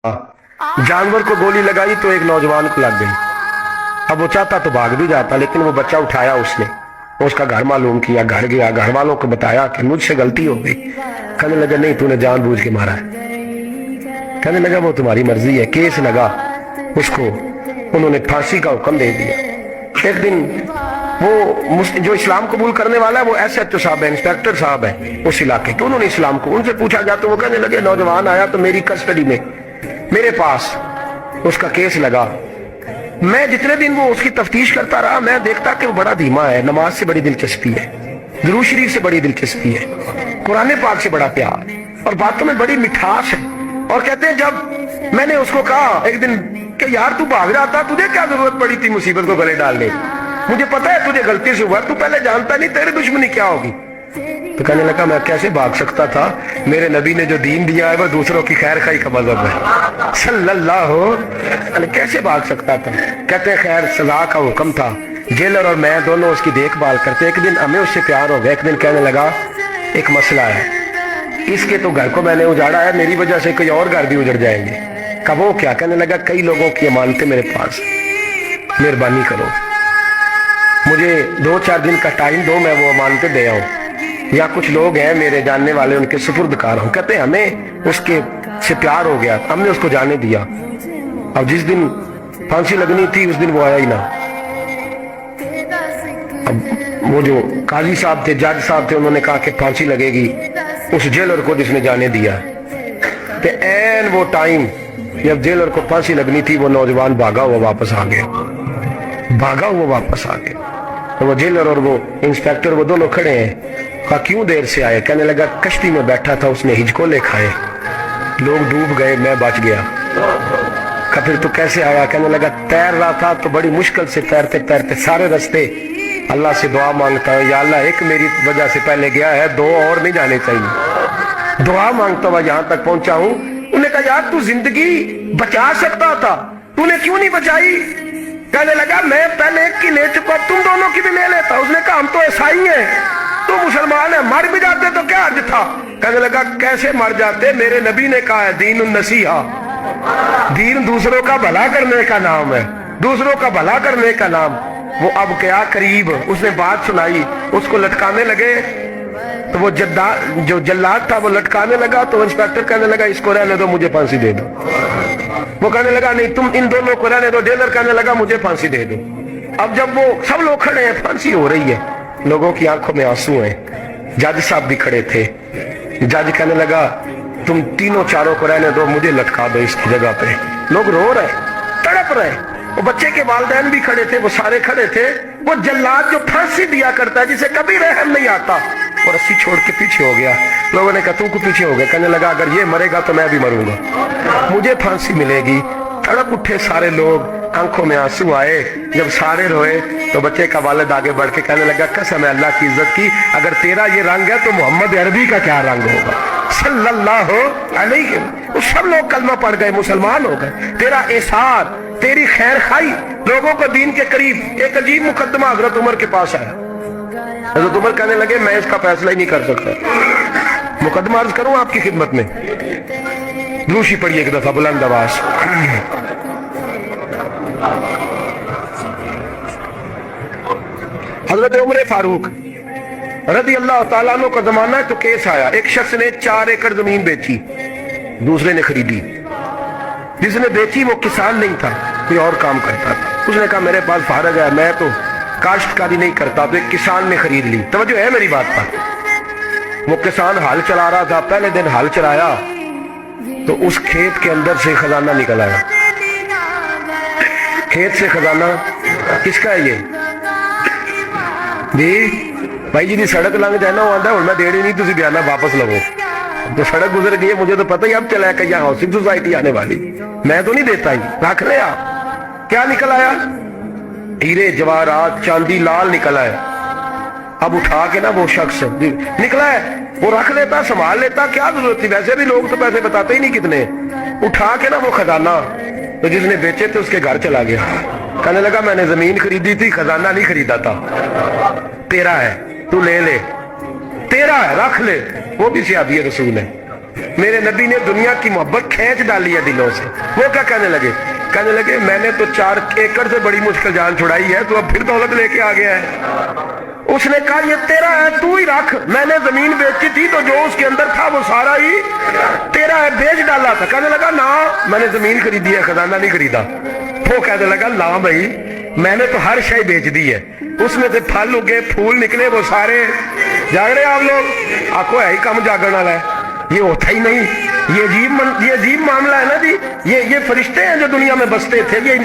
जानवर को गोली लगाई तो एक नौजवान को लग गई। अब वो चाहता तो भाग भी जाता, लेकिन वो बच्चा उठाया उसने, उसका घर मालूम किया, घर गया, घर वालों को बताया कि मुझसे गलती हो गई। कहने लगा नहीं, तूने जानबूझ के मारा है। कहने लगा वो तुम्हारी मर्जी है। केस लगा, उसको उन्होंने फांसी का हुक्म दे दिया। एक दिन वो जो इस्लाम कबूल करने वाला है वो SHO साहब है, इंस्पेक्टर साहब है उस इलाके के, उन्होंने इस्लाम को उनसे पूछा गया तो वो कहने लगे नौजवान आया तो मेरी कस्टडी में मेरे पास उसका केस लगा। मैं जितने दिन वो उसकी तफ्तीश करता रहा, मैं देखता कि वो बड़ा धीमा है, नमाज से बड़ी दिलचस्पी है, दुरूद शरीफ से बड़ी दिलचस्पी है, कुरान पाक से बड़ा प्यार और बातों में बड़ी मिठास है। और कहते हैं जब मैंने उसको कहा एक दिन कि यार तू भाग रहा था, तुझे क्या जरूरत पड़ी थी मुसीबत को गले डालने, मुझे पता है तुझे गलती से हुआ, तू पहले जानता नहीं तेरी दुश्मनी क्या होगी। तो कहने लगा मैं कैसे भाग सकता था, मेरे नबी ने जो दीन दिया है वो दूसरों की खैर खाई का मजहब है सल्लल्लाहु अलैहि, कैसे भाग सकता था। कहते हैं खैर सजा का हुक्म था, जेलर और मैं दोनों उसकी देखभाल करते। एक दिन हमें उससे प्यार हो गया। एक दिन कहने लगा एक मसला है, इसके तो घर को मैंने उजाड़ा है, मेरी वजह से कोई और घर भी उजड़ जाएंगे। कब वो क्या? कहने लगा कई लोगों की अमानतें मेरे पास, मेहरबानी करो मुझे 2-4 दिन का टाइम दो, मैं वो अमानतें दे आऊं, या कुछ लोग हैं मेरे जानने वाले उनके सुपुर्दकार हूं। कहते हमें उसके से प्यार हो गया, हमने उसको जाने दिया। अब जिस दिन फांसी लगनी थी उस दिन वो आया ही ना। अब वो जो काजी साहब थे, जज साहब थे, उन्होंने कहा कि फांसी लगेगी उस जेलर को जिसने जाने दिया। तो एन वो टाइम जब जेलर को फांसी लगनी थी वो नौजवान भागा हुआ वापस आ गया, भागा हुआ वापस आ गया। तो वो जेलर और वो इंस्पेक्टर वो दोनों खड़े हैं। कहा क्यों देर से आए? कहने लगा कश्ती में बैठा था, उसने हिजकोले खाए, लोग डूब गए, मैं बच गया। कहा फिर तो कैसे आया? कहने लगा तैर रहा था तो बड़ी मुश्किल से तैरते तैरते सारे रास्ते अल्लाह से दुआ मांगता है, या अल्लाह एक मेरी वजह से पहले गया है, 2 और नहीं जाने चाहिए। दुआ मांगता हुआ यहाँ तक पहुंचा हूँ। उन्होंने कहा यार तू जिंदगी बचा सकता था, तूने क्यों नहीं बचाई? कहने लगा मैं पहले एक की ले चुका, तुम दोनों की भी ले लेता। उसने कहा हम तो ईसाई हैं, तू मुसलमान है, मर भी जाते तो क्या अर्ज था? कहने लगा कैसे मर जाते, मेरे नबी ने कहा है दीन नसीहा, दीन दूसरों का भला करने का नाम है, दूसरों का भला करने का नाम। वो अब क्या करीब उसने बात सुनाई, उसको लटकाने लगे तो वो जो जल्लाद था वो लटकाने लगा। तो इंस्पेक्टर कहने लगा इसको रहने दो, मुझे फांसी दे दो। वो कहने लगा नहीं तुम इन दोनों को रहने दो। जेलर कहने लगा मुझे फांसी दे दो। अब जब वो सब लोग खड़े हैं, फांसी हो रही है, लोगों की आंखों में आंसू हैं, जज साहब भी खड़े थे। जज कहने लगा तुम तीनों चारों को रहने दो, मुझे लटका दो इसकी जगह पे। लोग रो रहे, तड़प रहे, वो बच्चे के वालिदैन भी खड़े थे, वो सारे खड़े थे। वो जल्लाद जो फांसी दिया करता है, जिसे कभी रहम नहीं आता, और रस्सी छोड़ के पीछे हो गया। लोगों ने कहा तू को पीछे हो गया। कहने लगा अगर ये मरेगा तो मैं भी मरूंगा, मुझे फांसी मिलेगी। तड़प उठे सारे लोग, आंखों में आंसू आए। जब सारे रोए तो बच्चे का वालिद आगे बढ़ के कहने लगा कसम है अल्लाह की इज्जत की, अगर तेरा ये रंग है तो मोहम्मद अरबी का क्या रंग होगा सल्लल्लाहु अलैहि। सब लोग कलमा पढ़ गए, मुसलमान हो गए। तेरा एसार, तेरी खैर खाई, लोगों को दीन के करीब। एक अजीब मुकदमा हजरत उमर के पास आया। हजरत उमर कहने लगे मैं इसका फैसला ही नहीं कर सकता, मुकदमा अर्ज करूं आपकी खिदमत में। दूसरी पढ़िए एक दफा बुलंद आवाज। हजरत उमर फारूक रज़ी अल्लाह ताला अन्हु का जमाना है तो केस आया। एक शख्स ने 4 एकड़ जमीन बेची, दूसरे ने खरीदी। जिसने बेची वो किसान नहीं था, कोई और काम करता था। उसने कहा मेरे पास फारग है, मैं तो काश्तकारी नहीं करता, तो एक किसान ने खरीद ली। तवज्जो है मेरी बात पर। वो किसान हल चला रहा था, पहले दिन हल चलाया तो उस खेत के अंदर से खजाना निकल आया। खेत से खजाना किसका है? ये जी भाई जी दी सड़क लंघ जाए ना, वो आंदा मैं देनी नहीं, तुम बयाना वापस लवो। तो सड़क गुजर गई है, मुझे तो पता ही अब चला कि यहाँ हाउसिंग सोसाइटी आने वाली, मैं तो नहीं देता ही, रख ले आप। क्या निकल आया? हीरे जवाहरात चांदी लाल निकल आया। अब उठा के ना वो शख्स निकला है, वो रख लेता, संभाल लेता, क्या जरूरत थी? वैसे भी लोग तो पैसे बताते ही नहीं कितने। उठा के ना वो खजाना तो जिसने बेचे थे उसके घर चला गया। कहने लगा मैंने जमीन खरीदी थी, खजाना नहीं खरीदा था, तेरा है, तू ले ले, तेरा है, रख ले। वो भी सियाबी रसूल है। میرے نبی نے دنیا کی محبت کھینچ ڈالی ہے دلوں سے. وہ کیا کہنے لگے میں نے تو 4 ایکڑ سے بڑی مشکل جان چھڑائی ہے, تو اب پھر دولت لے کے آ گیا ہے. اس نے کہا یہ تیرا ہے, تو ہی رکھ. میں نے زمین بیچی تھی تو جو اس کے اندر تھا وہ سارا ہی تیرا ہے, بیچ ڈالا تھا. کہنے لگا نا, میں نے زمین خریدی ہے, خزانہ نہیں خریدا. وہ کہنے لگا لا بھائی, میں نے تو ہر شے بیچ دی ہے. اس میں سے پھل اگے, پھول نکلے, وہ سارے. جاگ رہے آپ لوگ؟ آکو ہے ہی کم جاگن والا ہے, یہ ہوتا ہی نہیں. یہ عجیب معاملہ ہے نا جی. یہ فرشتے ہیں جو دنیا میں بستے تھے, یہ